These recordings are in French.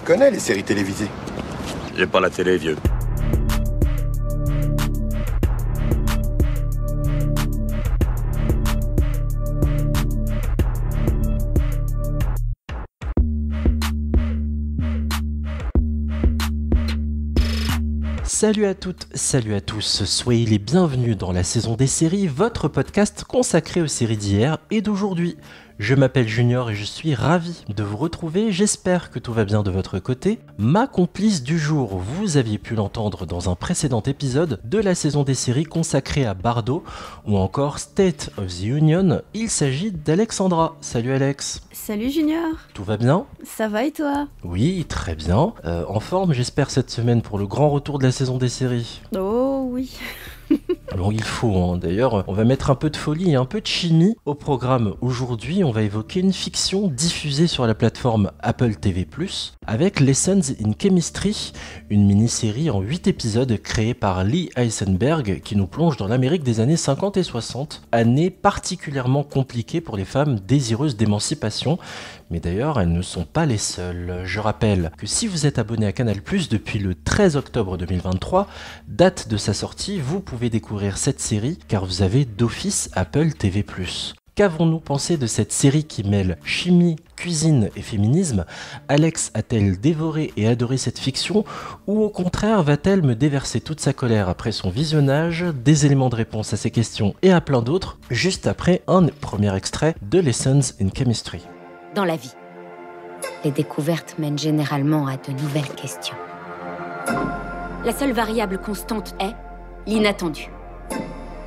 connais les séries télévisées. J'ai pas la télé, vieux. Salut à toutes, salut à tous, soyez les bienvenus dans la saison des séries, votre podcast consacré aux séries d'hier et d'aujourd'hui. Je m'appelle Junior et je suis ravi de vous retrouver, j'espère que tout va bien de votre côté. Ma complice du jour, vous aviez pu l'entendre dans un précédent épisode de la saison des séries consacrée à Bardo ou encore State of the Union, il s'agit d'Alexandra. Salut Alex. Salut Junior. Tout va bien ? Ça va et toi ? Oui, très bien. En forme j'espère cette semaine pour le grand retour de la saison des séries. Oh oui. Bon, il faut, hein. D'ailleurs, on va mettre un peu de folie et un peu de chimie au programme. Aujourd'hui, on va évoquer une fiction diffusée sur la plateforme Apple TV+, avec Lessons in Chemistry, une mini-série en 8 épisodes créée par Lee Eisenberg qui nous plonge dans l'Amérique des années 50 et 60, années particulièrement compliquées pour les femmes désireuses d'émancipation. Mais d'ailleurs, elles ne sont pas les seules. Je rappelle que si vous êtes abonné à Canal+, depuis le 13 octobre 2023, date de sa sortie, vous pouvez découvrir cette série car vous avez d'office Apple TV+. Qu'avons-nous pensé de cette série qui mêle chimie, cuisine et féminisme ? Alex a-t-elle dévoré et adoré cette fiction ou au contraire va-t-elle me déverser toute sa colère après son visionnage ? Des éléments de réponse à ces questions et à plein d'autres, juste après un premier extrait de Lessons in Chemistry. Dans la vie, les découvertes mènent généralement à de nouvelles questions. La seule variable constante est l'inattendu.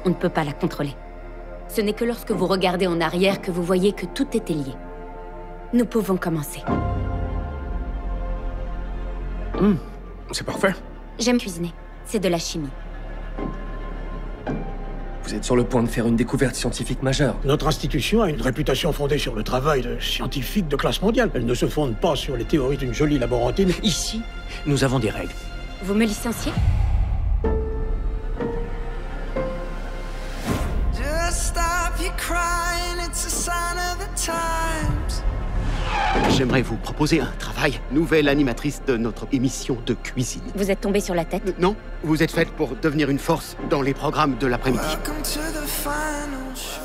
On ne peut pas la contrôler. Ce n'est que lorsque vous regardez en arrière que vous voyez que tout était lié. Nous pouvons commencer. C'est parfait. J'aime cuisiner. C'est de la chimie. Vous êtes sur le point de faire une découverte scientifique majeure. Notre institution a une réputation fondée sur le travail de scientifiques de classe mondiale. Elle ne se fonde pas sur les théories d'une jolie laborantine. Ici, nous avons des règles. Vous me licenciez ? J'aimerais vous proposer un travail. Nouvelle animatrice de notre émission de cuisine. Vous êtes tombé sur la tête ? Non, vous êtes faite pour devenir une force dans les programmes de l'après-midi.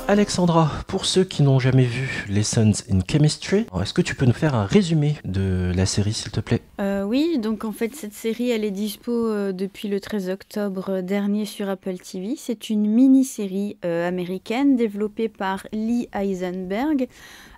Alexandra, pour ceux qui n'ont jamais vu Lessons in Chemistry, est-ce que tu peux nous faire un résumé de la série, s'il te plaît ? Oui, donc en fait cette série elle est dispo depuis le 13 octobre dernier sur Apple TV. C'est une mini-série américaine développée par Lee Eisenberg.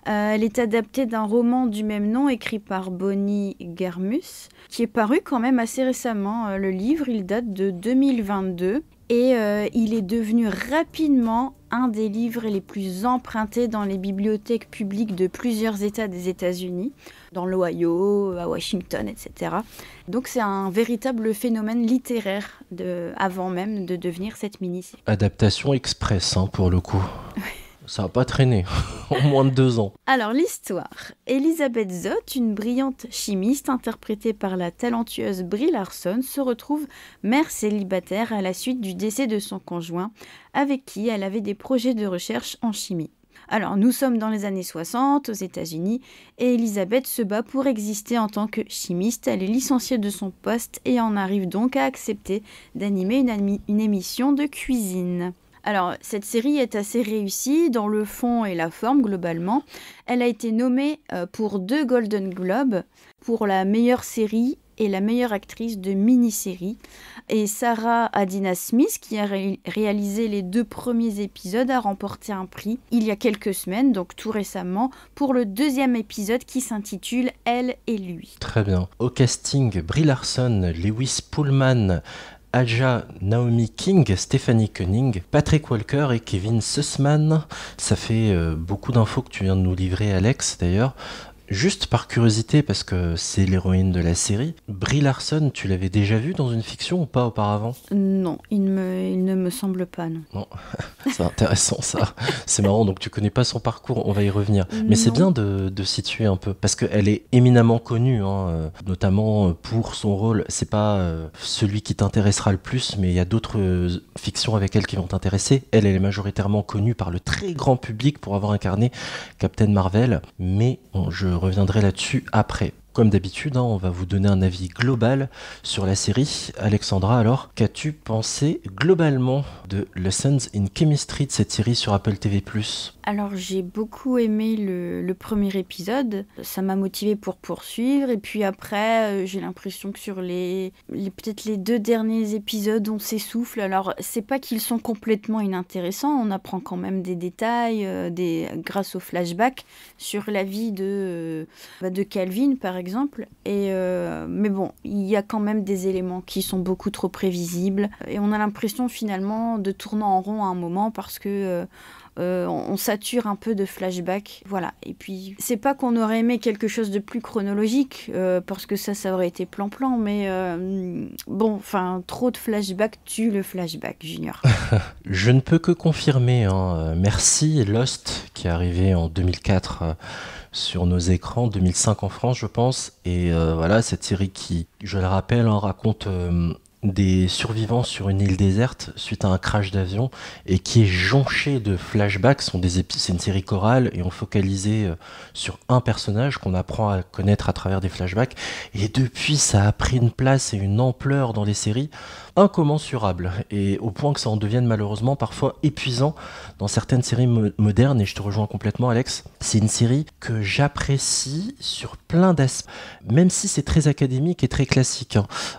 Elle est adaptée d'un roman du même nom écrit par Bonnie Garmus, qui est paru quand même assez récemment. Le livre, il date de 2022 et il est devenu rapidement un des livres les plus empruntés dans les bibliothèques publiques de plusieurs États des États-Unis, dans l'Ohio, à Washington, etc. Donc c'est un véritable phénomène littéraire avant même de devenir cette mini-série. Adaptation express, pour le coup. Ça n'a pas traîné, en moins de 2 ans. Alors, l'histoire. Elisabeth Zott, une brillante chimiste interprétée par la talentueuse Brie Larson, se retrouve mère célibataire à la suite du décès de son conjoint, avec qui elle avait des projets de recherche en chimie. Alors, nous sommes dans les années 60, aux États-Unis, et Elisabeth se bat pour exister en tant que chimiste. Elle est licenciée de son poste et en arrive donc à accepter d'animer une émission de cuisine. Alors, cette série est assez réussie dans le fond et la forme, globalement. Elle a été nommée pour 2 Golden Globes, pour la meilleure série et la meilleure actrice de mini-série. Et Sarah Adina Smith, qui a réalisé les 2 premiers épisodes, a remporté un prix il y a quelques semaines, donc tout récemment, pour le 2e épisode qui s'intitule « Elle et lui ». Très bien. Au casting, Brie Larson, Lewis Pullman, Aja Naomi King, Stephanie Koenig, Patrick Walker et Kevin Sussman. Ça fait beaucoup d'infos que tu viens de nous livrer, Alex, d'ailleurs. Juste par curiosité, parce que c'est l'héroïne de la série, Brie Larson, tu l'avais déjà vue dans une fiction ou pas auparavant ? Non, il ne me semble pas, non. Non, c'est intéressant ça. C'est marrant, donc tu connais pas son parcours, on va y revenir. Mais c'est bien de situer un peu, parce qu'elle est éminemment connue, notamment pour son rôle. C'est pas celui qui t'intéressera le plus, mais il y a d'autres fictions avec elle qui vont t'intéresser. Elle est majoritairement connue par le très grand public pour avoir incarné Captain Marvel, mais je reviendrai là-dessus après. Comme d'habitude, on va vous donner un avis global sur la série. Alexandra, alors, qu'as-tu pensé globalement de Lessons in Chemistry de cette série sur Apple TV+. Alors j'ai beaucoup aimé le premier épisode, ça m'a motivée pour poursuivre, et puis après j'ai l'impression que sur peut-être les 2 derniers épisodes on s'essouffle. Alors c'est pas qu'ils sont complètement inintéressants, on apprend quand même des détails grâce au flashback sur la vie de Calvin par exemple, mais bon, il y a quand même des éléments qui sont beaucoup trop prévisibles, et on a l'impression finalement de tourner en rond à un moment parce que on sature un peu de flashback, voilà. Et puis, c'est pas qu'on aurait aimé quelque chose de plus chronologique, parce que ça aurait été plan-plan, mais bon, enfin, trop de flashback tue le flashback, Junior. Je ne peux que confirmer, merci Lost, qui est arrivé en 2004 sur nos écrans, 2005 en France, je pense, et voilà, cette série qui, je le rappelle, raconte des survivants sur une île déserte suite à un crash d'avion et qui est jonchée de flashbacks. C'est une série chorale et on focalisait sur un personnage qu'on apprend à connaître à travers des flashbacks, et depuis ça a pris une place et une ampleur dans les séries incommensurable, et au point que ça en devienne malheureusement parfois épuisant dans certaines séries modernes. Et je te rejoins complètement, Alex, c'est une série que j'apprécie sur plein d'aspects, même si c'est très académique et très classique,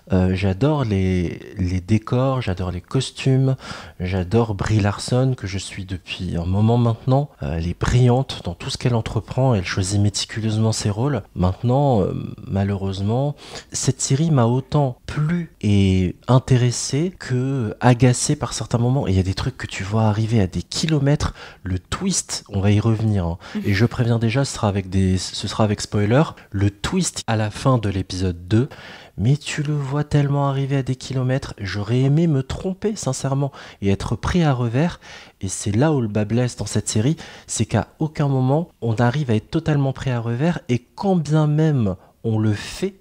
j'adore les décors, j'adore les costumes, j'adore Brie Larson, que je suis depuis un moment maintenant. Elle est brillante dans tout ce qu'elle entreprend, elle choisit méticuleusement ses rôles. Maintenant, malheureusement, cette série m'a autant plu et intéressé que agacé par certains moments. Et il y a des trucs que tu vois arriver à des kilomètres. Le twist, on va y revenir, et je préviens déjà, ce sera avec spoiler, le twist à la fin de l'épisode 2, mais tu le vois tellement arriver à des kilomètres. J'aurais aimé me tromper sincèrement et être pris à revers, et c'est là où le bas blesse dans cette série, c'est qu'à aucun moment on arrive à être totalement pris à revers, et quand bien même on le fait,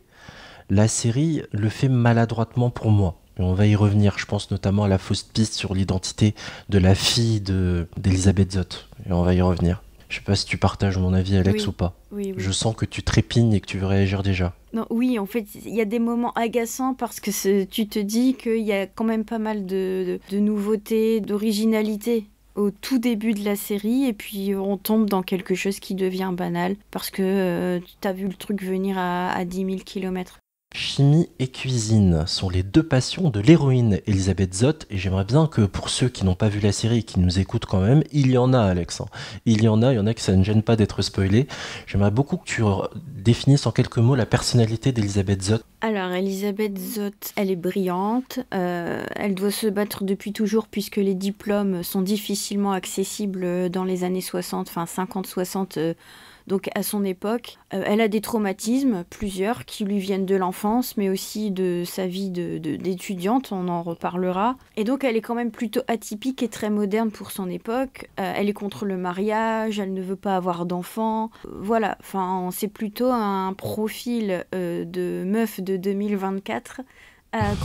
la série le fait maladroitement pour moi. Et on va y revenir, je pense notamment à la fausse piste sur l'identité de la fille d'Elisabeth Zott, et on va y revenir. Je sais pas si tu partages mon avis, Alex, ou pas. Oui. Je sens que tu trépignes et que tu veux réagir déjà. Non, oui, en fait, il y a des moments agaçants parce que tu te dis qu'il y a quand même pas mal de nouveautés, d'originalité au tout début de la série, et puis on tombe dans quelque chose qui devient banal parce que tu as vu le truc venir à 10 000 km. Chimie et cuisine sont les 2 passions de l'héroïne Elisabeth Zott, et j'aimerais bien que pour ceux qui n'ont pas vu la série et qui nous écoutent quand même, il y en a, Alex, il y en a que ça ne gêne pas d'être spoilé. J'aimerais beaucoup que tu définisses en quelques mots la personnalité d'Elisabeth Zott. Alors, Elisabeth Zott, elle est brillante, elle doit se battre depuis toujours puisque les diplômes sont difficilement accessibles dans les années 60, enfin 50-60, donc à son époque. Elle a des traumatismes, plusieurs, qui lui viennent de l'enfance, mais aussi de sa vie d'étudiante, on en reparlera. Et donc elle est quand même plutôt atypique et très moderne pour son époque. Elle est contre le mariage, elle ne veut pas avoir d'enfants. Voilà, enfin c'est plutôt un profil de meuf de 2024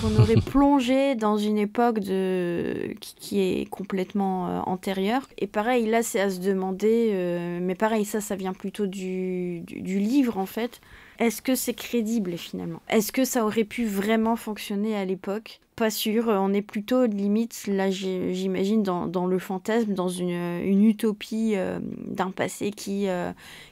qu'on aurait plongé dans une époque qui est complètement antérieure. Et pareil, là, c'est à se demander, mais pareil, ça vient plutôt du livre, en fait. Est-ce que c'est crédible, finalement ? Est-ce que ça aurait pu vraiment fonctionner à l'époque ? Pas sûr, on est plutôt limite, là j'imagine, dans le fantasme, dans une utopie d'un passé qui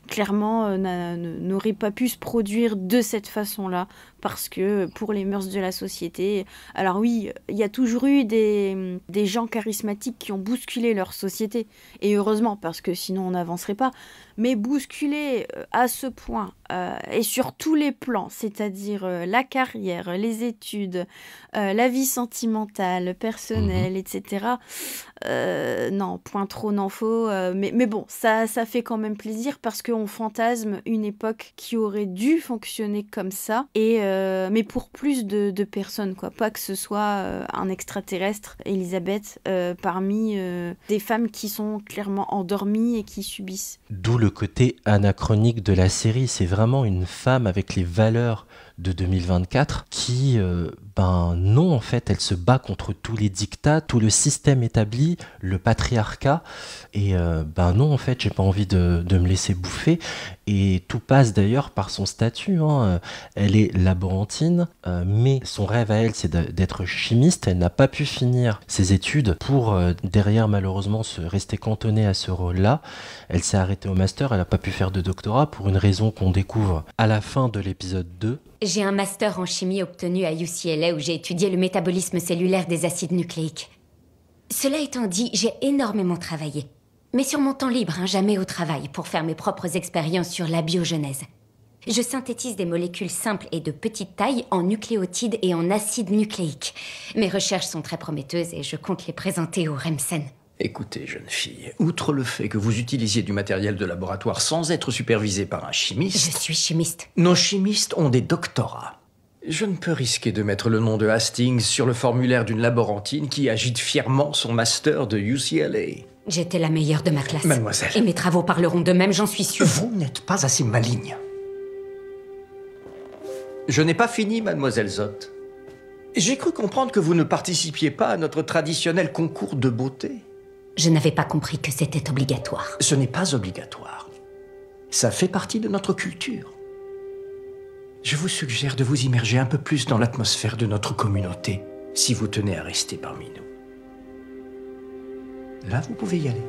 clairement n'aurait pas pu se produire de cette façon-là, parce que pour les mœurs de la société, alors oui, il y a toujours eu des gens charismatiques qui ont bousculé leur société, et heureusement, parce que sinon on n'avancerait pas, mais bousculer à ce point, et sur tous les plans, c'est-à-dire la carrière, les études, la vie sentimentale, personnelle, etc. Non, point trop n'en faut. Mais bon, ça fait quand même plaisir parce qu'on fantasme une époque qui aurait dû fonctionner comme ça, mais pour plus de personnes, quoi. Pas que ce soit un extraterrestre, Elisabeth, parmi des femmes qui sont clairement endormies et qui subissent. D'où le côté anachronique de la série. C'est vraiment une femme avec les valeurs de 2024 qui Ben non, en fait, elle se bat contre tous les dictats, tout le système établi, le patriarcat. Et ben non, en fait, j'ai pas envie de me laisser bouffer. Et tout passe d'ailleurs par son statut. Elle est laborantine, mais son rêve à elle, c'est d'être chimiste. Elle n'a pas pu finir ses études pour derrière, malheureusement, se rester cantonnée à ce rôle-là. Elle s'est arrêtée au master, elle n'a pas pu faire de doctorat pour une raison qu'on découvre à la fin de l'épisode 2. J'ai un master en chimie obtenu à UCLA où j'ai étudié le métabolisme cellulaire des acides nucléiques. Cela étant dit, j'ai énormément travaillé. Mais sur mon temps libre, jamais au travail, pour faire mes propres expériences sur la biogenèse. Je synthétise des molécules simples et de petite taille en nucléotides et en acides nucléiques. Mes recherches sont très prometteuses et je compte les présenter au REMSEN. Écoutez, jeune fille, outre le fait que vous utilisiez du matériel de laboratoire sans être supervisé par un chimiste... Je suis chimiste. Nos chimistes ont des doctorats. Je ne peux risquer de mettre le nom de Hastings sur le formulaire d'une laborantine qui agite fièrement son master de UCLA. J'étais la meilleure de ma classe. Mademoiselle. Et mes travaux parleront d'eux-mêmes, j'en suis sûre. Vous n'êtes pas assez maligne. Je n'ai pas fini, mademoiselle Zott. J'ai cru comprendre que vous ne participiez pas à notre traditionnel concours de beauté. Je n'avais pas compris que c'était obligatoire. Ce n'est pas obligatoire. Ça fait partie de notre culture. Je vous suggère de vous immerger un peu plus dans l'atmosphère de notre communauté, si vous tenez à rester parmi nous. Là, vous pouvez y aller.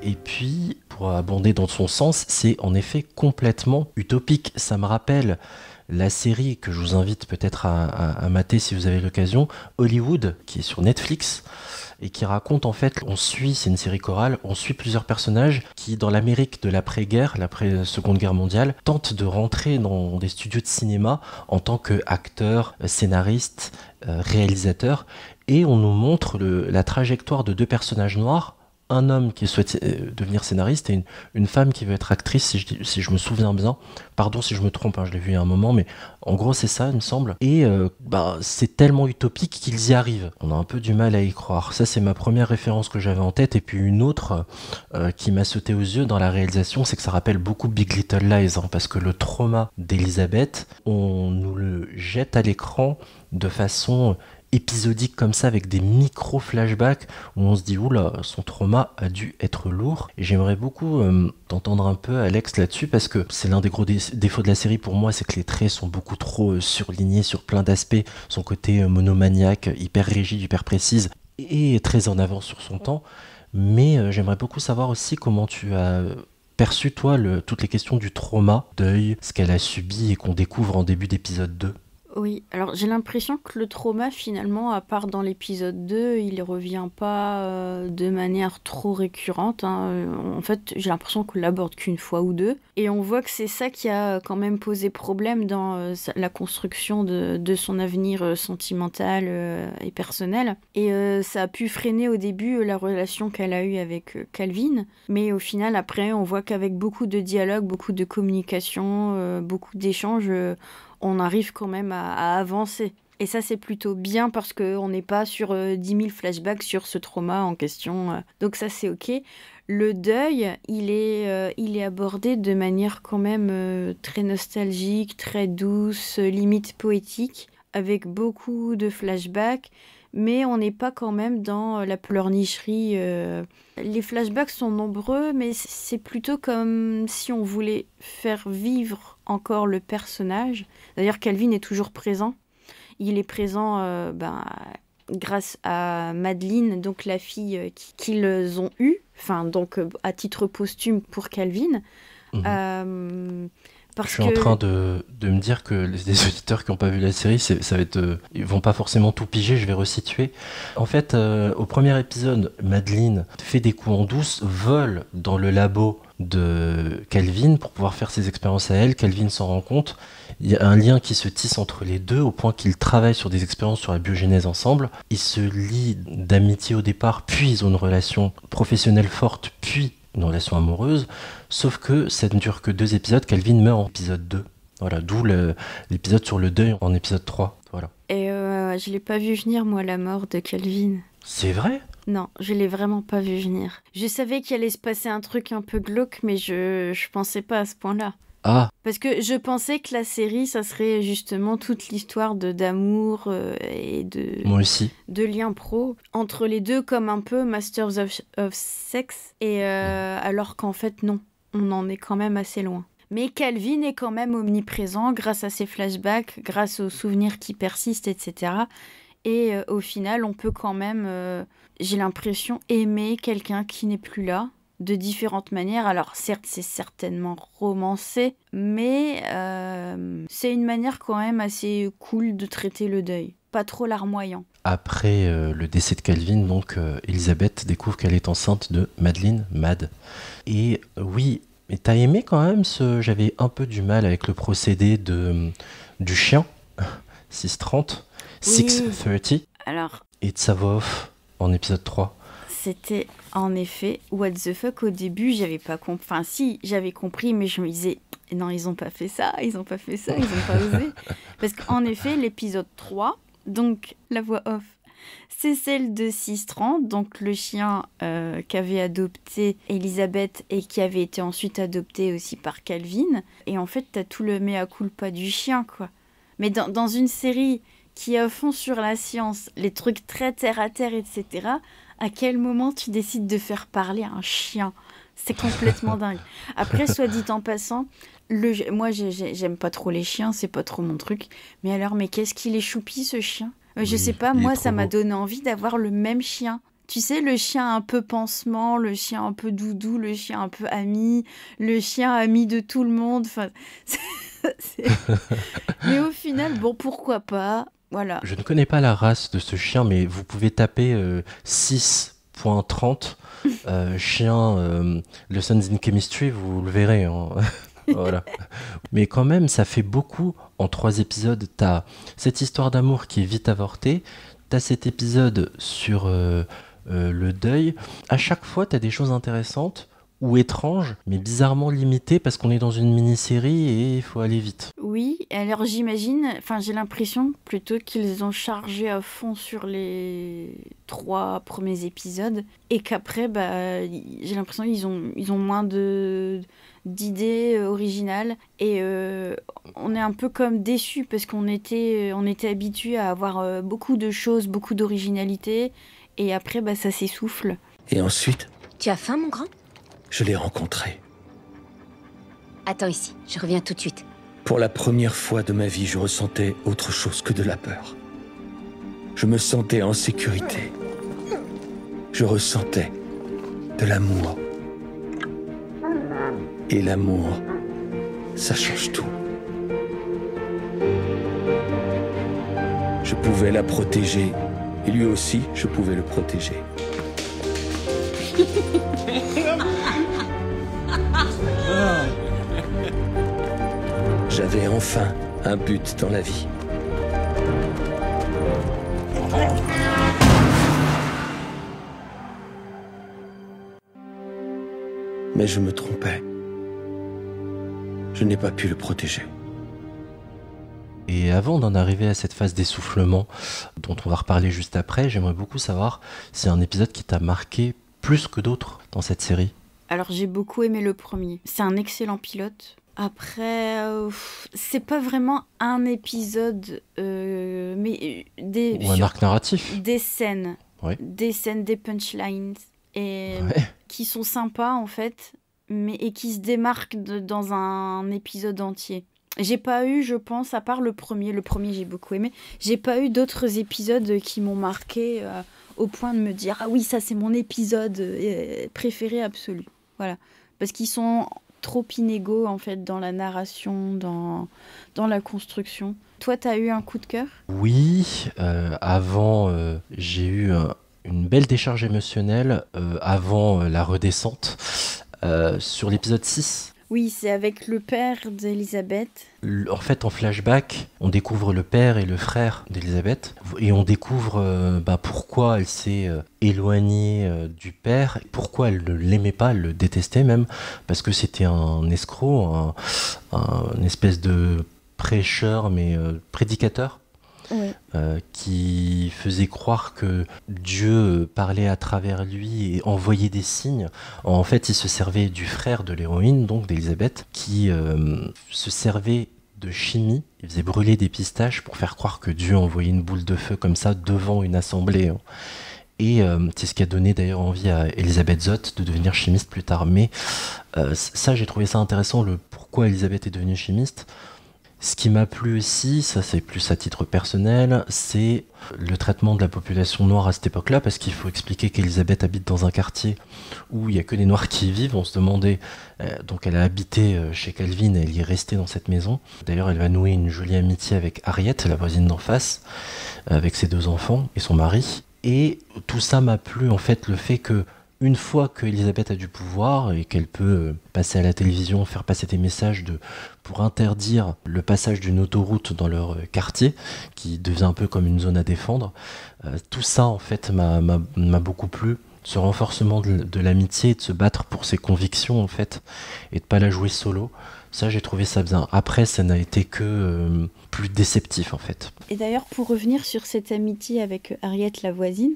Et puis, pour abonder dans son sens, c'est en effet complètement utopique. Ça me rappelle la série que je vous invite peut-être à mater si vous avez l'occasion, Hollywood, qui est sur Netflix, et qui raconte en fait, c'est une série chorale, on suit plusieurs personnages qui, dans l'Amérique de l'après-guerre, l'après-seconde guerre mondiale, tentent de rentrer dans des studios de cinéma en tant qu'acteurs, scénaristes, réalisateurs, et on nous montre la trajectoire de deux personnages noirs, un homme qui souhaite devenir scénariste et une femme qui veut être actrice, si je me souviens bien. Pardon si je me trompe, je l'ai vu il y a un moment, mais en gros c'est ça, il me semble. Et c'est tellement utopique qu'ils y arrivent. On a un peu du mal à y croire. Ça, c'est ma première référence que j'avais en tête. Et puis une autre qui m'a sauté aux yeux dans la réalisation, c'est que ça rappelle beaucoup Big Little Lies, parce que le trauma d'Elisabeth, on nous le jette à l'écran de façon épisodique comme ça, avec des micro-flashbacks où on se dit oula, son trauma a dû être lourd. Et j'aimerais beaucoup t'entendre un peu, Alex, là-dessus, parce que c'est l'un des gros défauts de la série pour moi, c'est que les traits sont beaucoup trop surlignés sur plein d'aspects. Son côté monomaniaque, hyper rigide, hyper précise et très en avance sur son temps. Mais j'aimerais beaucoup savoir aussi comment tu as perçu, toi, toutes les questions du trauma, deuil, ce qu'elle a subi et qu'on découvre en début d'épisode 2. Oui, alors j'ai l'impression que le trauma, finalement, à part dans l'épisode 2, il revient pas de manière trop récurrente. En fait, j'ai l'impression qu'on l'aborde qu'une fois ou deux. Et on voit que c'est ça qui a quand même posé problème dans la construction de son avenir sentimental et personnel. Et ça a pu freiner au début la relation qu'elle a eue avec Calvin. Mais au final, après, on voit qu'avec beaucoup de dialogue, beaucoup de communication, beaucoup d'échanges, on arrive quand même à avancer. Et ça, c'est plutôt bien parce qu'on n'est pas sur 10 000 flashbacks sur ce trauma en question. Donc ça, c'est OK. Le deuil, il est abordé de manière quand même très nostalgique, très douce, limite poétique, avec beaucoup de flashbacks. Mais on n'est pas quand même dans la pleurnicherie. Les flashbacks sont nombreux, mais c'est plutôt comme si on voulait faire vivre encore le personnage. D'ailleurs, Calvin est toujours présent. Il est présent grâce à Madeleine, donc la fille qu'ils ont eue, donc à titre posthume pour Calvin. Je suis en train de me dire que les auditeurs qui n'ont pas vu la série, ça va être, ils vont pas forcément tout piger, je vais resituer. En fait, au premier épisode, Madeleine fait des coups en douce, vole dans le labo de Calvin pour pouvoir faire ses expériences à elle. Calvin s'en rend compte. Il y a un lien qui se tisse entre les deux au point qu'ils travaillent sur des expériences sur la biogénèse ensemble. Ils se lient d'amitié au départ, puis ils ont une relation professionnelle forte, puis une relation amoureuse, sauf que ça ne dure que 2 épisodes. Calvin meurt en épisode 2. Voilà, d'où l'épisode sur le deuil en épisode 3. Voilà. Et je l'ai pas vu venir, moi, la mort de Calvin. C'est vrai ? Non, je l'ai vraiment pas vu venir. Je savais qu'il allait se passer un truc un peu glauque, mais je pensais pas à ce point-là. Ah, Parce que je pensais que la série, ça serait justement toute l'histoire d'amour et moi aussi. de liens pro entre les deux, comme un peu Masters of Sex, et alors qu'en fait, non, on en est quand même assez loin. Mais Calvin est quand même omniprésent grâce à ses flashbacks, grâce aux souvenirs qui persistent, etc. Et au final, on peut quand même, j'ai l'impression, aimer quelqu'un qui n'est plus là, de différentes manières. Alors certes, c'est certainement romancé, mais c'est une manière quand même assez cool de traiter le deuil. Pas trop larmoyant. Après le décès de Calvin, donc Elisabeth découvre qu'elle est enceinte de Madeleine, Mad. Et oui, mais t'as aimé quand même J'avais un peu du mal avec le procédé du chien, 630, Oui. 630, Alors, et de sa voix off en épisode 3. c'était en effet what the fuck au début, j'avais pas compris. Enfin, si, j'avais compris, mais je me disais, non, ils ont pas fait ça, ils ont pas osé. Parce qu'en effet, l'épisode 3, donc la voix off, c'est celle de 630, donc le chien qu'avait adopté Elisabeth et qui avait été ensuite adopté aussi par Calvin. Et en fait, t'as tout le mea culpa du chien, quoi. Mais dans une série qui est à fond sur la science, les trucs très terre-à-terre, etc., à quel moment tu décides de faire parler un chien ? C'est complètement dingue. Après, soit dit en passant, moi, j'aime pas trop les chiens, c'est pas trop mon truc. Mais alors, qu'est-ce qu'il est choupi, ce chien ? Je sais pas, moi, ça m'a donné envie d'avoir le même chien. Tu sais, le chien un peu pansement, le chien un peu doudou, le chien un peu ami, le chien ami de tout le monde. Enfin, mais au final, bon, pourquoi pas ? Voilà. Je ne connais pas la race de ce chien, mais vous pouvez taper 6.30 chien Lessons in Chemistry, vous le verrez. Hein. Voilà. Mais quand même, ça fait beaucoup. En 3 épisodes, t'as cette histoire d'amour qui est vite avortée, t'as cet épisode sur le deuil. À chaque fois, t'as des choses intéressantes ou étranges, mais bizarrement limitées parce qu'on est dans une mini-série et il faut aller vite. Oui, alors j'imagine, j'ai l'impression plutôt qu'ils ont chargé à fond sur les 3 premiers épisodes et qu'après, j'ai l'impression qu'ils ont moins d'idées originales et on est un peu comme déçus parce qu'on était habitués à avoir beaucoup de choses, beaucoup d'originalité et après, ça s'essouffle. Et ensuite, Tu as faim, mon grand ? je l'ai rencontré. Attends ici, je reviens tout de suite. Pour la première fois de ma vie, je ressentais autre chose que de la peur. Je me sentais en sécurité. Je ressentais de l'amour. Et l'amour, ça change tout. Je pouvais la protéger, et lui aussi, je pouvais le protéger. J'avais enfin un but dans la vie. Mais je me trompais. Je n'ai pas pu le protéger. Et avant d'en arriver à cette phase d'essoufflement, dont on va reparler juste après, j'aimerais beaucoup savoir si c'est un épisode qui t'a marqué plus que d'autres dans cette série. Alors j'ai beaucoup aimé le premier. C'est un excellent pilote. Après, c'est pas vraiment un épisode, mais un arc narratif. Des scènes, Ouais. des scènes, des punchlines, et Ouais. qui sont sympas en fait, et qui se démarquent dans un épisode entier. J'ai pas eu, je pense, à part le premier j'ai beaucoup aimé, j'ai pas eu d'autres épisodes qui m'ont marqué au point de me dire « Ah oui, ça c'est mon épisode préféré absolu ». Voilà, parce qu'ils sont trop inégaux en fait dans la narration, dans la construction. Toi, t'as eu un coup de cœur ? Oui, avant, j'ai eu une belle décharge émotionnelle avant la redescente sur l'épisode 6. Oui, c'est avec le père d'Elisabeth. En fait, en flashback, on découvre le père et le frère d'Elisabeth et on découvre pourquoi elle s'est éloignée du père, pourquoi elle ne l'aimait pas, elle le détestait même, parce que c'était un escroc, un espèce de prêcheur, mais prédicateur. qui faisait croire que Dieu parlait à travers lui et envoyait des signes. En fait, il se servait du frère de l'héroïne, donc d'Elisabeth, qui se servait de chimie. Il faisait brûler des pistaches pour faire croire que Dieu envoyait une boule de feu comme ça devant une assemblée. Et c'est ce qui a donné d'ailleurs envie à Elisabeth Zott de devenir chimiste plus tard. Mais ça, j'ai trouvé ça intéressant, le pourquoi Elisabeth est devenue chimiste. Ce qui m'a plu aussi, ça c'est plus à titre personnel, c'est le traitement de la population noire à cette époque-là, parce qu'il faut expliquer qu'Elisabeth habite dans un quartier où il n'y a que des noirs qui y vivent. On se demandait, donc elle a habité chez Calvin, elle y est restée dans cette maison. D'ailleurs, elle va nouer une jolie amitié avec Harriet, la voisine d'en face, avec ses 2 enfants et son mari. Et tout ça m'a plu, en fait, le fait que une fois qu'Elisabeth a du pouvoir et qu'elle peut passer à la télévision, faire passer des messages pour interdire le passage d'une autoroute dans leur quartier, qui devient un peu comme une zone à défendre, tout ça en fait m'a beaucoup plu. Ce renforcement de l'amitié et de se battre pour ses convictions en fait, et de pas la jouer solo. Ça, j'ai trouvé ça bien. Après, ça n'a été que plus déceptif en fait. Et d'ailleurs, pour revenir sur cette amitié avec Harriet, la voisine,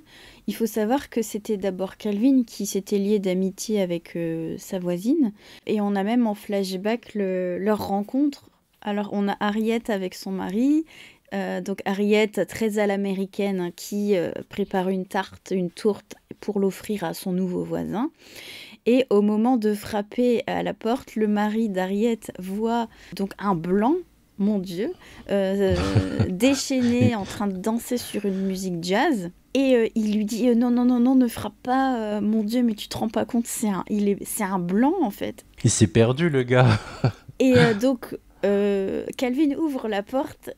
il faut savoir que c'était d'abord Calvin qui s'était lié d'amitié avec sa voisine. Et on a même en flashback leur rencontre. Alors, on a Harriet avec son mari. Donc Harriet, très à l'américaine, qui prépare une tourte pour l'offrir à son nouveau voisin. Et au moment de frapper à la porte, le mari d'Harriet voit donc un blanc, mon Dieu, déchaîné en train de danser sur une musique jazz. Et il lui dit non, ne frappe pas, mon Dieu, mais tu te rends pas compte, c'est un blanc en fait. Il s'est perdu le gars. Et donc Calvin ouvre la porte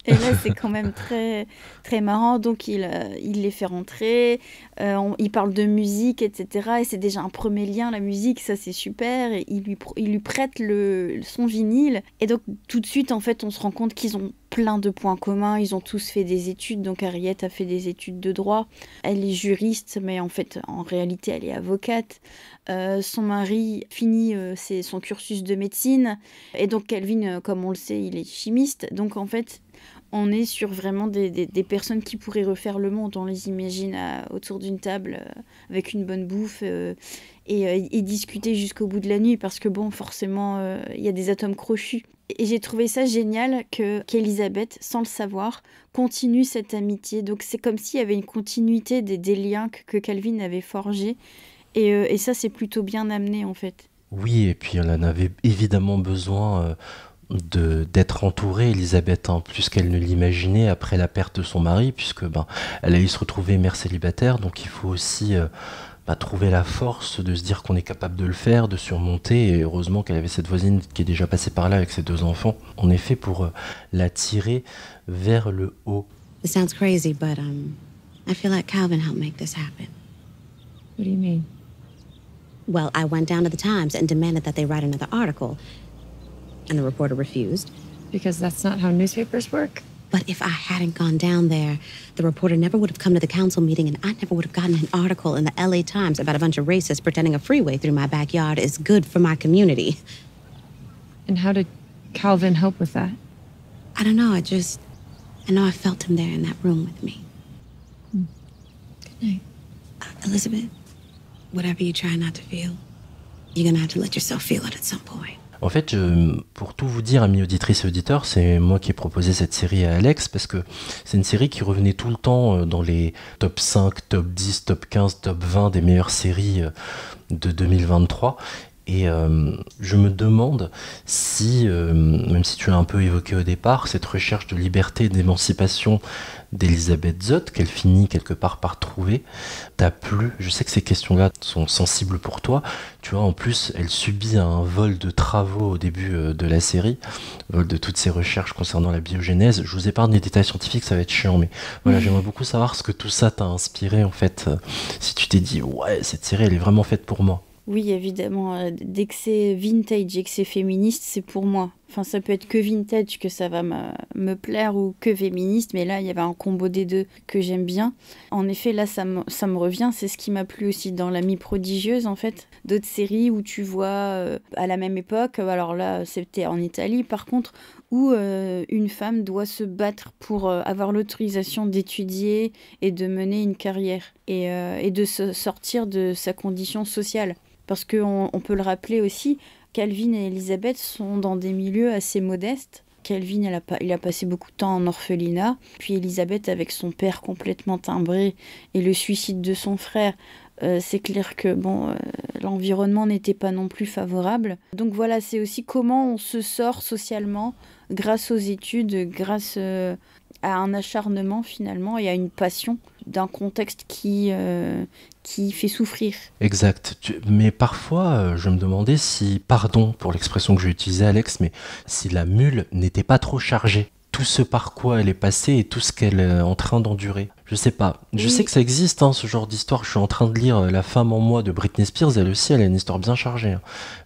et là c'est quand même très, très marrant. Donc il les fait rentrer, il parle de musique, etc. Et c'est déjà un premier lien, la musique, ça c'est super. Et il lui prête son vinyle. Et donc tout de suite en fait on se rend compte qu'ils ont plein de points communs. Ils ont tous fait des études. Donc Harriet a fait des études de droit. Elle est juriste, mais en fait en réalité elle est avocate. Son mari finit son cursus de médecine. Et donc Calvin, comme on le sait, il est chimiste. Donc en fait on est sur vraiment des personnes qui pourraient refaire le monde. On les imagine autour d'une table avec une bonne bouffe et discuter jusqu'au bout de la nuit parce que bon, forcément, il y a des atomes crochus. Et j'ai trouvé ça génial qu'Elisabeth, sans le savoir, continue cette amitié. Donc c'est comme s'il y avait une continuité des liens que Calvin avait forgés. Et ça, c'est plutôt bien amené en fait. Oui, et puis elle en avait évidemment besoin d'être entourée, Elisabeth, plus qu'elle ne l'imaginait après la perte de son mari, puisque elle allait se retrouver mère célibataire, donc il faut aussi trouver la force de se dire qu'on est capable de le faire, de surmonter, et heureusement qu'elle avait cette voisine qui est déjà passée par là avec ses 2 enfants, en effet, pour la tirer vers le haut. It sounds crazy, but I feel like Calvin helped make this happen. What do you mean? Well, I went down to the Times and demanded that they write another article. And the reporter refused. Because that's not how newspapers work? But if I hadn't gone down there, the reporter never would have come to the council meeting and I never would have gotten an article in the LA Times about a bunch of racists pretending a freeway through my backyard is good for my community. And how did Calvin help with that? I don't know, I know I felt him there in that room with me. Good night. Elizabeth, whatever you try not to feel, you're gonna have to let yourself feel it at some point. En fait, pour tout vous dire, amis auditrices et auditeurs, c'est moi qui ai proposé cette série à Alex, parce que c'est une série qui revenait tout le temps dans les top 5, top 10, top 15, top 20 des meilleures séries de 2023. Et je me demande si, même si tu l'as un peu évoqué au départ, cette recherche de liberté et d'émancipation d'Elisabeth Zott, qu'elle finit quelque part par trouver, t'a plu. Je sais que ces questions-là sont sensibles pour toi. Tu vois, en plus, elle subit un vol de travaux au début de la série, vol de toutes ses recherches concernant la biogénèse. Je vous épargne les détails scientifiques, ça va être chiant, mais voilà, j'aimerais beaucoup savoir ce que tout ça t'a inspiré, en fait. Si tu t'es dit, ouais, cette série, elle est vraiment faite pour moi. Oui, évidemment, dès que c'est vintage et que c'est féministe, c'est pour moi. Enfin, ça peut être que vintage que ça va me plaire ou que féministe, mais là, il y avait un combo des deux que j'aime bien. En effet, là, ça me revient. C'est ce qui m'a plu aussi dans L'Amie prodigieuse, en fait. D'autres séries où tu vois, à la même époque, alors là, c'était en Italie, par contre, où une femme doit se battre pour avoir l'autorisation d'étudier et de mener une carrière et de se sortir de sa condition sociale. Parce qu'on peut le rappeler aussi, Calvin et Elisabeth sont dans des milieux assez modestes. Calvin, il a passé beaucoup de temps en orphelinat. Puis Elisabeth, avec son père complètement timbré et le suicide de son frère, c'est clair que l'environnement n'était pas non plus favorable. Donc voilà, c'est aussi comment on se sort socialement grâce aux études, grâce à un acharnement finalement et à une passion d'un contexte qui fait souffrir. Exact. Mais parfois, je me demandais si, pardon pour l'expression que j'ai utilisée, Alex, mais si la mule n'était pas trop chargée. Tout ce par quoi elle est passée et tout ce qu'elle est en train d'endurer. Je sais pas. Je sais que ça existe, ce genre d'histoire. Je suis en train de lire La femme en moi de Britney Spears. Elle aussi, elle a une histoire bien chargée.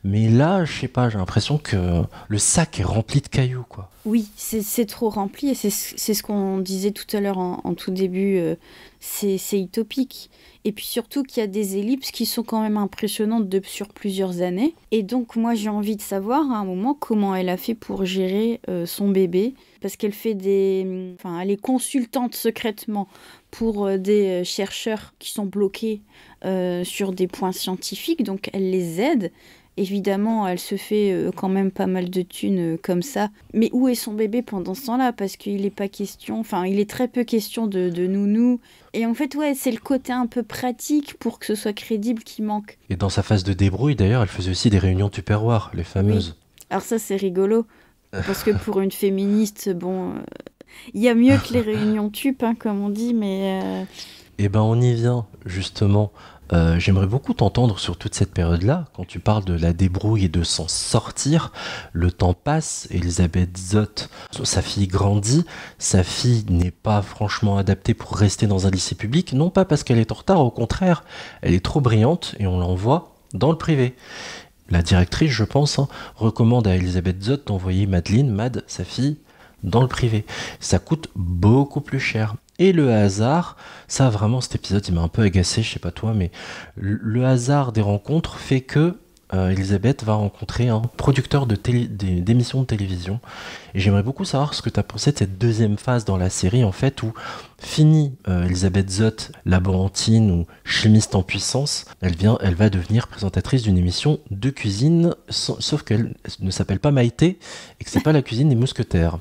Mais là, je sais pas, j'ai l'impression que le sac est rempli de cailloux, quoi. Oui, c'est trop rempli et c'est ce qu'on disait tout à l'heure en tout début. C'est utopique. Et puis surtout qu'il y a des ellipses qui sont quand même impressionnantes sur plusieurs années. Et donc moi j'ai envie de savoir à un moment comment elle a fait pour gérer son bébé. Parce qu'elle fait elle est consultante secrètement pour des chercheurs qui sont bloqués sur des points scientifiques. Donc elle les aide. Évidemment, elle se fait quand même pas mal de thunes comme ça. Mais où est son bébé pendant ce temps-là? Parce qu'il n'est pas question... Enfin, il est très peu question de nounou. Et en fait, ouais, c'est le côté un peu pratique pour que ce soit crédible qui manque. Et dans sa phase de débrouille, d'ailleurs, elle faisait aussi des réunions Tupperware, les fameuses. Oui. Alors ça, c'est rigolo. Parce que pour une féministe, il y a mieux que les réunions tup, comme on dit, mais... Eh ben, on y vient, justement. J'aimerais beaucoup t'entendre sur toute cette période-là, quand tu parles de la débrouille et de s'en sortir. Le temps passe, Elisabeth Zott, sa fille grandit, sa fille n'est pas franchement adaptée pour rester dans un lycée public, non pas parce qu'elle est en retard, au contraire, elle est trop brillante et on l'envoie dans le privé. La directrice, je pense, recommande à Elisabeth Zott d'envoyer Mad, sa fille, dans le privé. Ça coûte beaucoup plus cher. Et le hasard, ça vraiment cet épisode il m'a un peu agacé, je sais pas toi, mais le hasard des rencontres fait que Elisabeth va rencontrer un producteur d'émissions de télévision. Et j'aimerais beaucoup savoir ce que tu as pensé de cette deuxième phase dans la série, en fait, où fini Elisabeth Zott, laborantine ou chimiste en puissance, elle va devenir présentatrice d'une émission de cuisine, sauf qu'elle ne s'appelle pas Maïté et que c'est pas la cuisine des mousquetaires.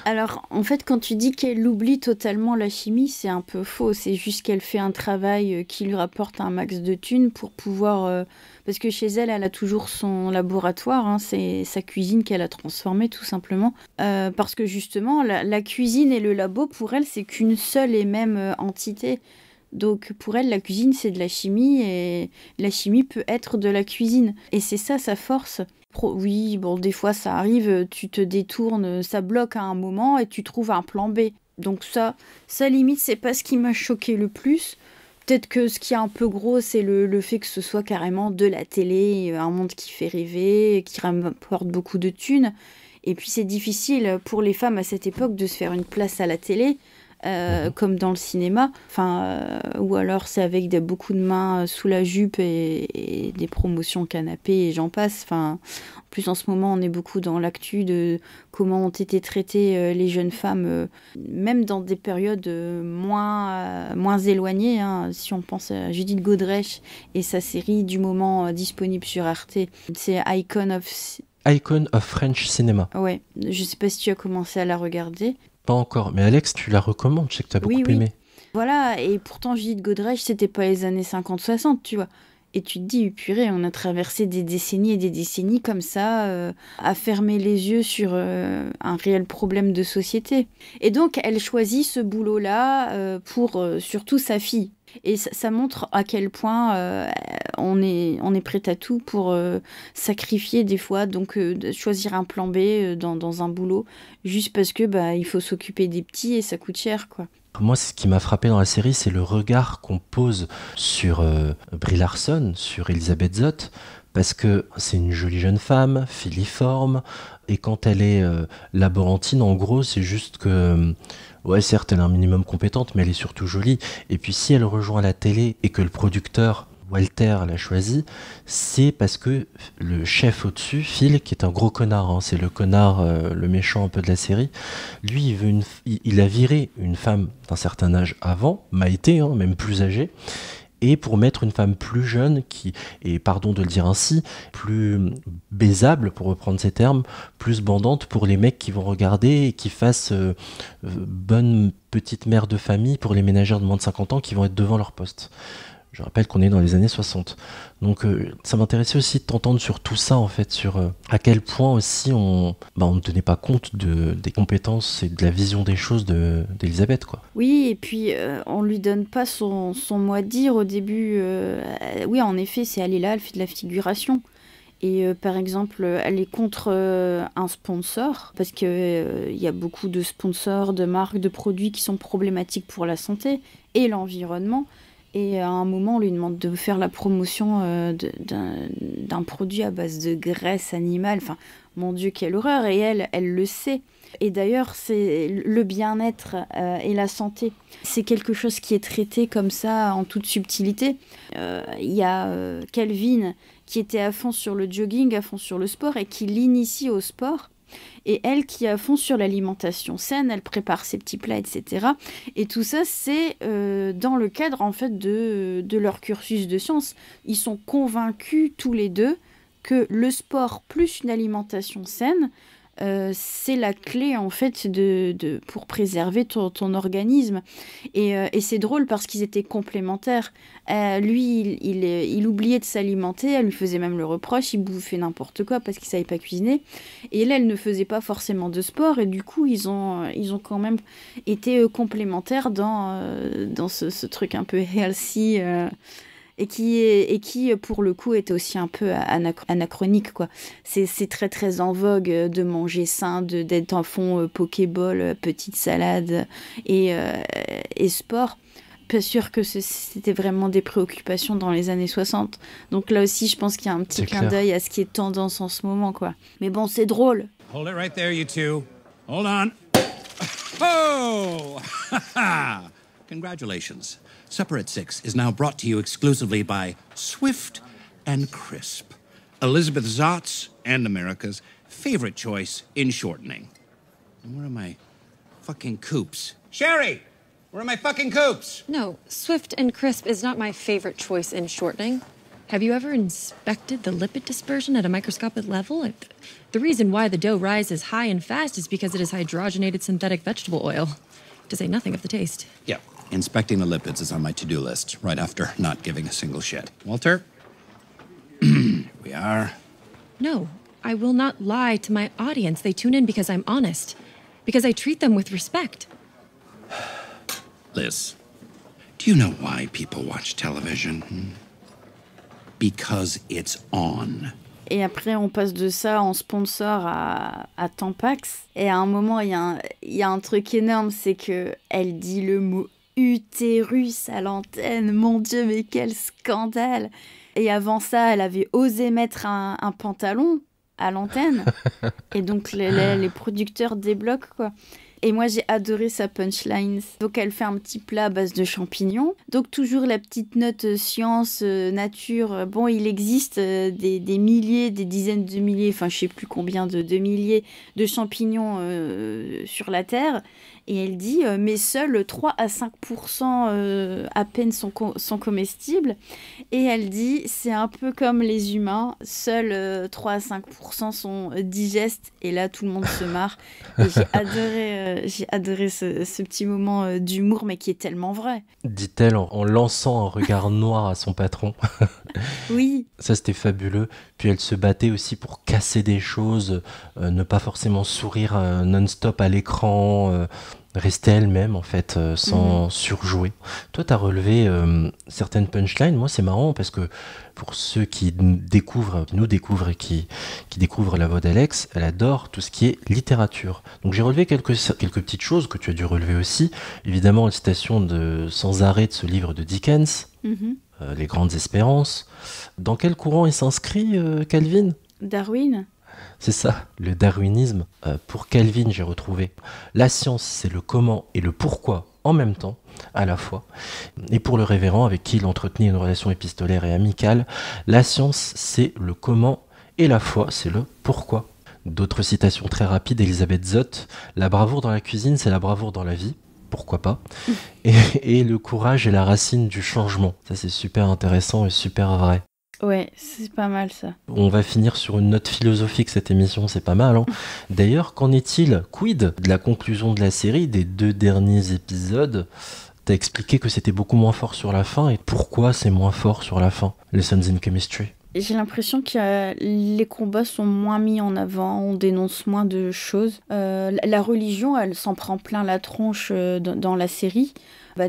Alors, en fait, quand tu dis qu'elle oublie totalement la chimie, c'est un peu faux. C'est juste qu'elle fait un travail qui lui rapporte un max de thunes pour pouvoir... Parce que chez elle, elle a toujours son laboratoire. C'est sa cuisine qu'elle a transformée, tout simplement. Parce que justement, la cuisine et le labo, pour elle, c'est qu'une seule et même entité. Donc, pour elle, la cuisine, c'est de la chimie et la chimie peut être de la cuisine. Et c'est ça, sa force. Oui, des fois ça arrive, tu te détournes, ça bloque à un moment et tu trouves un plan B. Donc ça limite, c'est pas ce qui m'a choqué le plus. Peut-être que ce qui est un peu gros, c'est le fait que ce soit carrément de la télé, un monde qui fait rêver, qui rapporte beaucoup de thunes. Et puis c'est difficile pour les femmes à cette époque de se faire une place à la télé. Comme dans le cinéma, ou alors c'est avec beaucoup de mains sous la jupe et des promotions canapé et j'en passe. En plus en ce moment on est beaucoup dans l'actu de comment ont été traitées les jeunes femmes, même dans des périodes moins éloignées. Si on pense à Judith Godrèche et sa série du moment disponible sur Arte, c'est Icon of French Cinema. Ouais, je sais pas si tu as commencé à la regarder. Pas encore, mais Alex, tu la recommandes, je sais que tu as beaucoup aimé. Voilà, et pourtant Judith Godrèche, c'était pas les années 50-60, tu vois. Et tu te dis, purée, on a traversé des décennies et des décennies comme ça, à fermer les yeux sur un réel problème de société. Et donc, elle choisit ce boulot-là pour surtout sa fille. Et ça montre à quel point on est prêt à tout pour sacrifier des fois, donc de choisir un plan B dans un boulot, juste parce que il faut s'occuper des petits et ça coûte cher, quoi. Moi, ce qui m'a frappé dans la série, c'est le regard qu'on pose sur Brie Larson, sur Elisabeth Zott, parce que c'est une jolie jeune femme, filiforme, et quand elle est laborantine, en gros, c'est juste que, ouais, certes, elle est un minimum compétente, mais elle est surtout jolie. Et puis si elle rejoint la télé et que le producteur, Walter, l'a choisie, c'est parce que le chef au-dessus, Phil, qui est un gros connard, hein, c'est le connard, le méchant un peu de la série, lui, il a viré une femme d'un certain âge avant, Maïté, hein, même plus âgée, et pour mettre une femme plus jeune, et pardon de le dire ainsi, plus baisable, pour reprendre ces termes, plus bandante pour les mecs qui vont regarder et qui fassent bonne petite mère de famille pour les ménagères de moins de 50 ans qui vont être devant leur poste. Je rappelle qu'on est dans les années 60. Donc ça m'intéressait aussi de t'entendre sur tout ça, en fait, sur à quel point aussi on ne tenait pas compte des compétences et de la vision des choses d'Elisabeth, quoi. Oui, et puis on lui donne pas son mot à dire au début. Oui, en effet, elle est là, elle fait de la figuration. Et par exemple, elle est contre un sponsor, parce qu'il y a beaucoup de sponsors, de marques, de produits qui sont problématiques pour la santé et l'environnement. Et à un moment, on lui demande de faire la promotion d'un produit à base de graisse animale. Enfin, mon Dieu, quelle horreur. Et elle le sait. Et d'ailleurs, c'est le bien-être et la santé. C'est quelque chose qui est traité comme ça, en toute subtilité. Il y a Kelvin qui était à fond sur le jogging, à fond sur le sport, et qui l'initie au sport. Et elle qui est à fond sur l'alimentation saine, elle prépare ses petits plats, etc. Et tout ça, c'est dans le cadre, en fait, de leur cursus de sciences. Ils sont convaincus, tous les deux, que le sport plus une alimentation saine, c'est la clé, en fait, pour préserver ton organisme. Et c'est drôle parce qu'ils étaient complémentaires. Lui, il oubliait de s'alimenter, elle lui faisait même le reproche, il bouffait n'importe quoi parce qu'il savait pas cuisiner. Et là, elle ne faisait pas forcément de sport, et du coup, ils ont quand même été complémentaires dans ce truc un peu healthy, et qui pour le coup était aussi un peu anachronique, quoi. C'est très très en vogue de manger sain, d'être en fond Pokéball, petite salade et sport. Pas sûr que c'était vraiment des préoccupations dans les années 60. Donc là aussi, je pense qu'il y a un petit clin d'œil à ce qui est tendance en ce moment, quoi. Mais bon, c'est drôle. Hold it right there, you two. Hold on. Oh! Congratulations. Supper at 6 is now brought to you exclusively by Swift and Crisp, Elizabeth Zott's and America's favorite choice in shortening. And where are my fucking coops? Sherry! Where are my fucking coops? No, Swift and Crisp is not my favorite choice in shortening. Have you ever inspected the lipid dispersion at a microscopic level? The reason why the dough rises high and fast is because it is hydrogenated synthetic vegetable oil, to say nothing of the taste. Yeah. Inspecting the lipids is on my to-do list, right after not giving a single shit. Walter? We are. No, I will not lie to my audience. They tune in because I'm honest. Because I treat them with respect. Liz, do you know why people watch television? Because it's on. Et après, on passe de ça en sponsor à Tampax. Et à un moment, il y a un truc énorme, c'est qu'elle dit le mot utérus à l'antenne. Mon Dieu, mais quel scandale! Et avant ça, elle avait osé mettre un pantalon à l'antenne. Et donc, les producteurs débloquent, quoi. Et moi, j'ai adoré sa punchline. Donc, elle fait un petit plat à base de champignons. Donc, toujours la petite note science, nature. Bon, il existe des milliers, des dizaines de milliers, enfin, je sais plus combien de milliers de champignons sur la Terre. Et elle dit, mais seuls 3 à 5% à peine sont comestibles. Et elle dit, c'est un peu comme les humains, seuls 3 à 5% sont digestes. Et là, tout le monde se marre. Et j'ai adoré ce petit moment d'humour, mais qui est tellement vrai. Dit-elle en lançant un regard noir à son patron. Oui. Ça, c'était fabuleux. Puis elle se battait aussi pour casser des choses, ne pas forcément sourire non-stop à l'écran, rester elle-même, en fait, sans surjouer. Toi, t'as relevé certaines punchlines. Moi, c'est marrant parce que pour ceux qui nous découvrent et qui découvrent la voix d'Alex, elle adore tout ce qui est littérature. Donc j'ai relevé quelques petites choses que tu as dû relever aussi. Évidemment, une citation sans arrêt de ce livre de Dickens. les grandes espérances. Dans quel courant il s'inscrit, Calvin ? Darwin ? C'est ça, le darwinisme. Pour Calvin, j'ai retrouvé la science, c'est le comment et le pourquoi en même temps, à la fois. Et pour le révérend, avec qui il entretenait une relation épistolaire et amicale, la science, c'est le comment et la foi, c'est le pourquoi. D'autres citations très rapides, Elisabeth Zott, la bravoure dans la cuisine, c'est la bravoure dans la vie. Pourquoi pas. Et le courage est la racine du changement. Ça, c'est super intéressant et super vrai. Ouais, c'est pas mal ça. On va finir sur une note philosophique, cette émission, c'est pas mal. Hein. D'ailleurs, qu'en est-il, quid de la conclusion de la série, des 2 derniers épisodes ? T'as expliqué que c'était beaucoup moins fort sur la fin, et pourquoi c'est moins fort sur la fin, Lessons in Chemistry ? J'ai l'impression que les combats sont moins mis en avant, on dénonce moins de choses. La religion, elle s'en prend plein la tronche dans la série.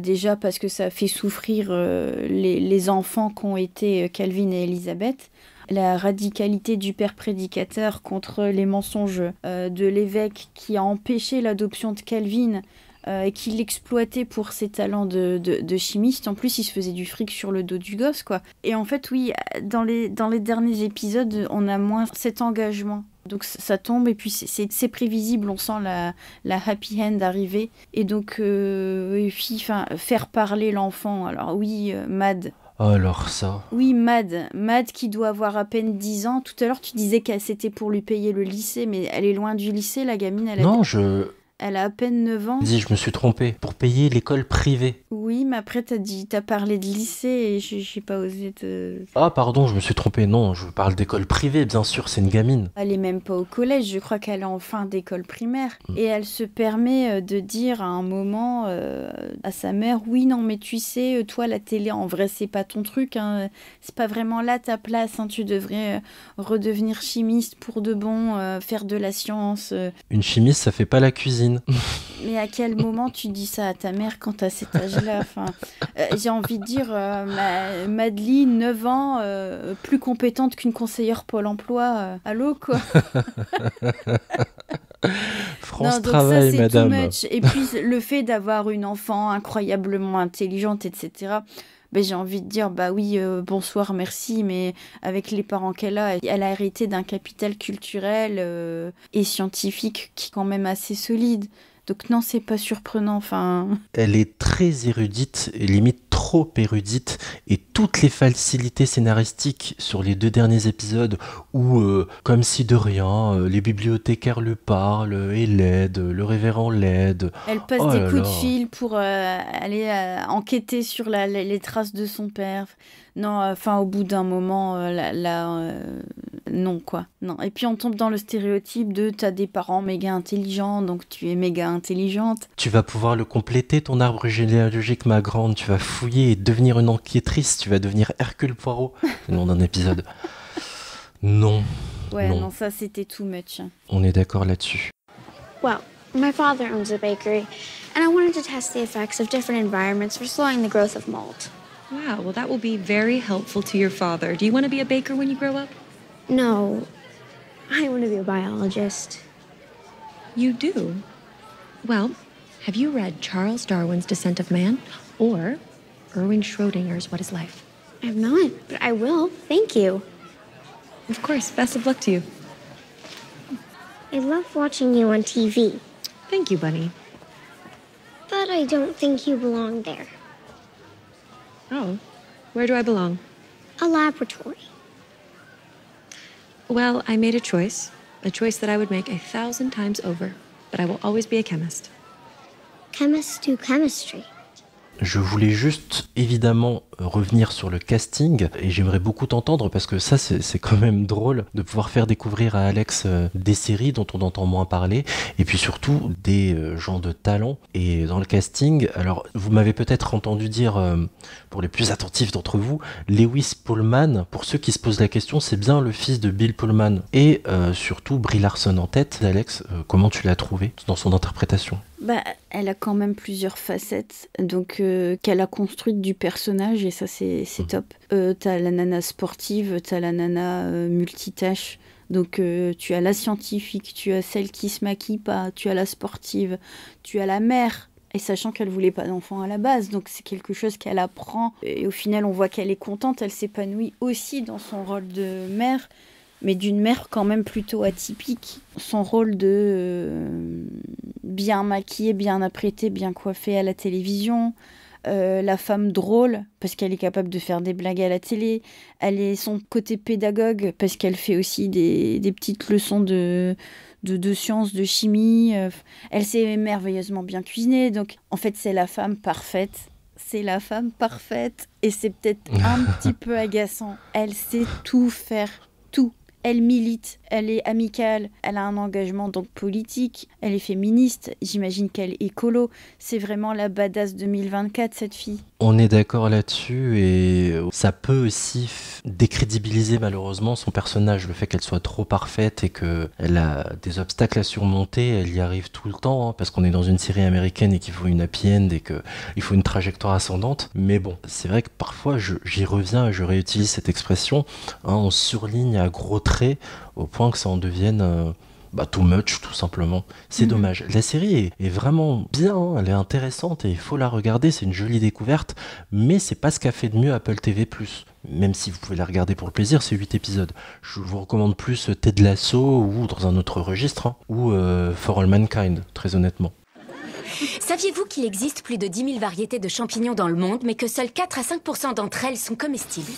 Déjà parce que ça fait souffrir les enfants qu'ont été Calvin et Elisabeth. La radicalité du père prédicateur contre les mensonges de l'évêque qui a empêché l'adoption de Calvin et qui l'exploitait pour ses talents de chimiste. En plus, il se faisait du fric sur le dos du gosse, quoi. Et en fait, oui, dans les derniers épisodes, on a moins cet engagement. Donc ça tombe et puis c'est prévisible, on sent la happy end arriver. Et donc, et puis, faire parler l'enfant. Alors oui, Mad. Alors ça. Oui, Mad qui doit avoir à peine 10 ans. Tout à l'heure, tu disais que c'était pour lui payer le lycée, mais elle est loin du lycée, la gamine. Elle a à peine 9 ans. Dis, je me suis trompé. Pour payer l'école privée. Oui, mais après, t'as parlé de lycée et j'ai pas osé te... Ah, pardon, je me suis trompé. Non, je parle d'école privée, bien sûr, c'est une gamine. Elle est même pas au collège, je crois qu'elle est en fin d'école primaire. Et elle se permet de dire à un moment à sa mère, oui, non, mais tu sais, toi, la télé, en vrai, c'est pas ton truc. Hein. C'est pas vraiment là ta place. Hein. Tu devrais redevenir chimiste pour de bon, faire de la science. Une chimiste, ça fait pas la cuisine. Mais à quel moment tu dis ça à ta mère quand t'as cet âge-là ? J'ai envie de dire, Madeleine, 9 ans, plus compétente qu'une conseillère Pôle emploi. Allô, quoi. France Travail, ça, madame. Too much. Et puis, le fait d'avoir une enfant incroyablement intelligente, etc., j'ai envie de dire, oui, bonsoir, merci, mais avec les parents qu'elle a, elle a hérité d'un capital culturel et scientifique qui est quand même assez solide. Donc non, c'est pas surprenant, Elle est très érudite, et limite trop érudite, et toutes les facilités scénaristiques sur les 2 derniers épisodes où, comme si de rien, les bibliothécaires lui parlent et l'aident, le révérend l'aide. Elle passe des coups de fil pour aller enquêter sur les traces de son père. Non, au bout d'un moment, non, quoi. Non. Et puis on tombe dans le stéréotype de t'as des parents méga intelligents, donc tu es méga intelligente. Tu vas pouvoir le compléter, ton arbre généalogique, ma grande. Tu vas fouiller et devenir une enquêtrice. Tu vas devenir Hercule Poirot. C'est le nom d'un épisode. Non. Ouais, non, ça c'était too much. On est d'accord là-dessus. Well, my father owns a bakery, and I wanted to test the effects of different environments for slowing the growth of mold. Wow, well, that will be very helpful to your father. Do you want to be a baker when you grow up? No, I want to be a biologist. You do? Well, have you read Charles Darwin's Descent of Man or Erwin Schrödinger's What is Life? I have not, but I will. Thank you. Of course, best of luck to you. I love watching you on TV. Thank you, Bunny. But I don't think you belong there. Oh, where do I belong? A laboratory. Well, I made a choice that I would make 1,000 times over, but I will always be a chemist. Chemists do chemistry. Je voulais juste, évidemment, revenir sur le casting, et j'aimerais beaucoup t'entendre, parce que ça, c'est quand même drôle de pouvoir faire découvrir à Alex des séries dont on entend moins parler, et puis surtout des gens de talent. Et dans le casting, alors, vous m'avez peut-être entendu dire, pour les plus attentifs d'entre vous, Lewis Pullman. Pour ceux qui se posent la question, c'est bien le fils de Bill Pullman. Et surtout, Brie Larson en tête. Alex, comment tu l'as trouvé dans son interprétation ? Elle a quand même plusieurs facettes, donc qu'elle a construite du personnage, et ça c'est top. T'as la nana sportive, t'as la nana multitâche, donc tu as la scientifique, tu as celle qui se maquille pas, tu as la sportive, tu as la mère, et sachant qu'elle voulait pas d'enfant à la base, donc c'est quelque chose qu'elle apprend, et au final on voit qu'elle est contente, elle s'épanouit aussi dans son rôle de mère, mais d'une mère quand même plutôt atypique. Son rôle de bien maquillée, bien apprêtée, bien coiffée à la télévision, la femme drôle, parce qu'elle est capable de faire des blagues à la télé, elle est son côté pédagogue, parce qu'elle fait aussi des petites leçons de sciences, de chimie, elle sait merveilleusement bien cuisiner, donc en fait c'est la femme parfaite. C'est la femme parfaite, et c'est peut-être un petit peu agaçant. Elle sait tout faire, tout. Elle milite, elle est amicale, elle a un engagement donc politique, elle est féministe, j'imagine qu'elle est écolo. C'est vraiment la badass 2024, cette fille. On est d'accord là-dessus, et ça peut aussi décrédibiliser malheureusement son personnage, le fait qu'elle soit trop parfaite et qu'elle a des obstacles à surmonter, elle y arrive tout le temps, hein, parce qu'on est dans une série américaine et qu'il faut une happy end et qu'il faut une trajectoire ascendante. Mais bon, c'est vrai que parfois j'y reviens et je réutilise cette expression, hein, on surligne à gros traits au point que ça en devienne too much, tout simplement. C'est dommage. La série est vraiment bien, hein, elle est intéressante et il faut la regarder, c'est une jolie découverte, mais c'est pas ce qu'a fait de mieux Apple TV+. Même si vous pouvez la regarder pour le plaisir, c'est 8 épisodes. Je vous recommande plus Ted Lasso ou dans un autre registre, hein, ou For All Mankind, très honnêtement. Saviez-vous qu'il existe plus de 10 000 variétés de champignons dans le monde, mais que seuls 4 à 5% d'entre elles sont comestibles?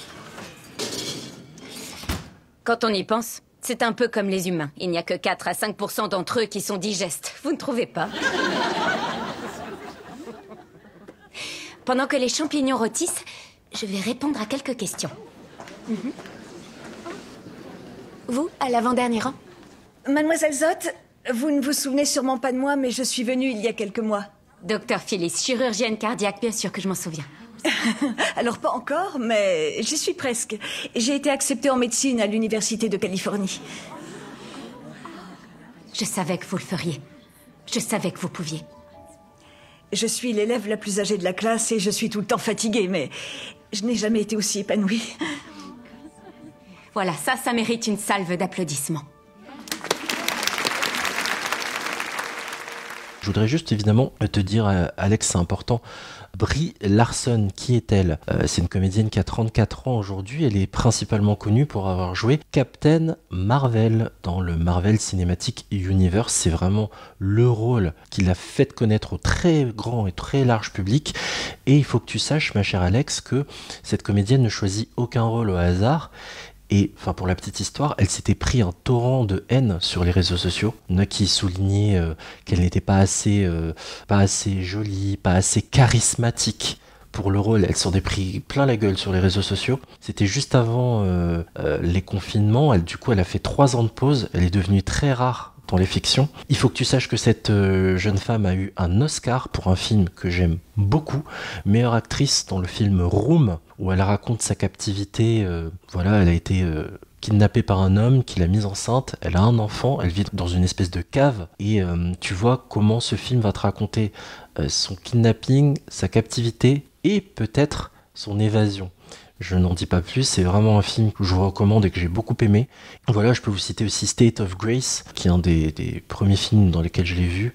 Quand on y pense, c'est un peu comme les humains. Il n'y a que 4 à 5% d'entre eux qui sont digestes. Vous ne trouvez pas? Pendant que les champignons rôtissent, je vais répondre à quelques questions. Vous, à l'avant-dernier rang? Mademoiselle Zott, vous ne vous souvenez sûrement pas de moi, mais je suis venue il y a quelques mois. Docteur Phyllis, chirurgienne cardiaque, bien sûr que je m'en souviens. Alors pas encore, mais j'y suis presque. J'ai été acceptée en médecine à l'Université de Californie. Je savais que vous le feriez. Je savais que vous pouviez. Je suis l'élève la plus âgée de la classe et je suis tout le temps fatiguée, mais je n'ai jamais été aussi épanouie. Voilà, ça mérite une salve d'applaudissements. Je voudrais juste évidemment te dire, Alex, c'est important, Brie Larson, qui est-elle? C'est une comédienne qui a 34 ans aujourd'hui, elle est principalement connue pour avoir joué Captain Marvel dans le Marvel Cinematic Universe. C'est vraiment le rôle qui l'a fait connaître au très grand et très large public, et il faut que tu saches, ma chère Alex, que cette comédienne ne choisit aucun rôle au hasard. Et enfin, pour la petite histoire, elle s'était pris un torrent de haine sur les réseaux sociaux. Il y en a qui soulignaient qu'elle n'était pas assez jolie, pas assez charismatique pour le rôle. Elle s'en est pris plein la gueule sur les réseaux sociaux. C'était juste avant les confinements. Du coup, elle a fait 3 ans de pause. Elle est devenue très rare dans les fictions. Il faut que tu saches que cette jeune femme a eu un Oscar pour un film que j'aime beaucoup, meilleure actrice dans le film Room, où elle raconte sa captivité. Elle a été kidnappée par un homme qui l'a mise enceinte, elle a un enfant, elle vit dans une espèce de cave, et tu vois comment ce film va te raconter son kidnapping, sa captivité et peut-être son évasion. Je n'en dis pas plus, c'est vraiment un film que je vous recommande et que j'ai beaucoup aimé. Voilà, je peux vous citer aussi State of Grace, qui est un des premiers films dans lesquels je l'ai vu.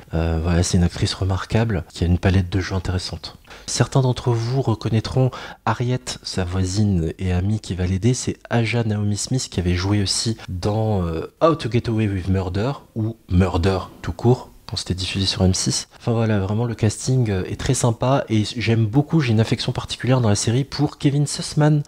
C'est une actrice remarquable, qui a une palette de jeux intéressante. Certains d'entre vous reconnaîtront Harriet, sa voisine et amie qui va l'aider. C'est Aja Naomi Smith qui avait joué aussi dans How to Get Away with Murder, ou Murder tout court, quand c'était diffusé sur M6. Enfin voilà, vraiment le casting est très sympa et j'aime beaucoup, j'ai une affection particulière dans la série pour Kevin Sussman,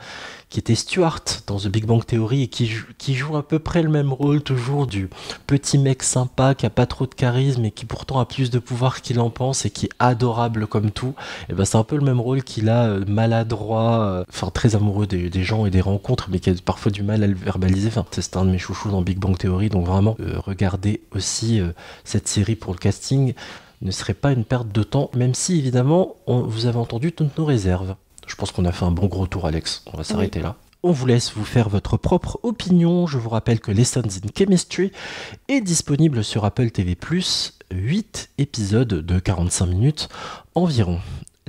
qui était Stuart dans The Big Bang Theory et qui joue à peu près le même rôle, toujours du petit mec sympa qui a pas trop de charisme et qui pourtant a plus de pouvoir qu'il en pense et qui est adorable comme tout. Et ben c'est un peu le même rôle qu'il a, maladroit, très amoureux des gens et des rencontres, mais qui a parfois du mal à le verbaliser. C'est un de mes chouchous dans Big Bang Theory, donc vraiment regardez aussi cette série pour le casting ne serait pas une perte de temps, même si évidemment vous avez entendu toutes nos réserves. Je pense qu'on a fait un bon gros tour, Alex. On va s'arrêter là. On vous laisse vous faire votre propre opinion. Je vous rappelle que Lessons in Chemistry est disponible sur Apple TV+, 8 épisodes de 45 minutes environ.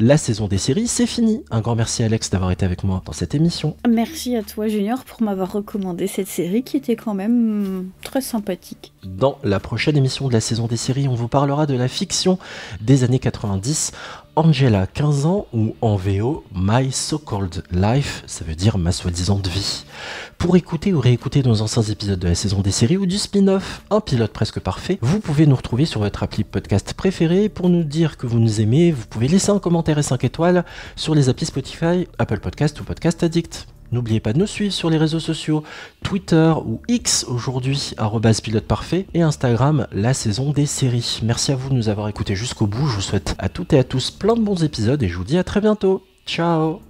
La saison des séries, c'est fini. Un grand merci Alex d'avoir été avec moi dans cette émission. Merci à toi Junior pour m'avoir recommandé cette série qui était quand même très sympathique. Dans la prochaine émission de la saison des séries, on vous parlera de la fiction des années 90, Angela 15 ans, ou en VO My So-Called Life, ça veut dire ma soi-disant vie. Pour écouter ou réécouter nos anciens épisodes de la saison des séries ou du spin-off, un pilote presque parfait, vous pouvez nous retrouver sur votre appli podcast préféré. Pour nous dire que vous nous aimez, vous pouvez laisser un commentaire et 5 étoiles sur les applis Spotify, Apple Podcast ou Podcast Addict. N'oubliez pas de nous suivre sur les réseaux sociaux, Twitter ou X aujourd'hui, @piloteparfait, et Instagram, la saison des séries. Merci à vous de nous avoir écoutés jusqu'au bout, je vous souhaite à toutes et à tous plein de bons épisodes et je vous dis à très bientôt. Ciao.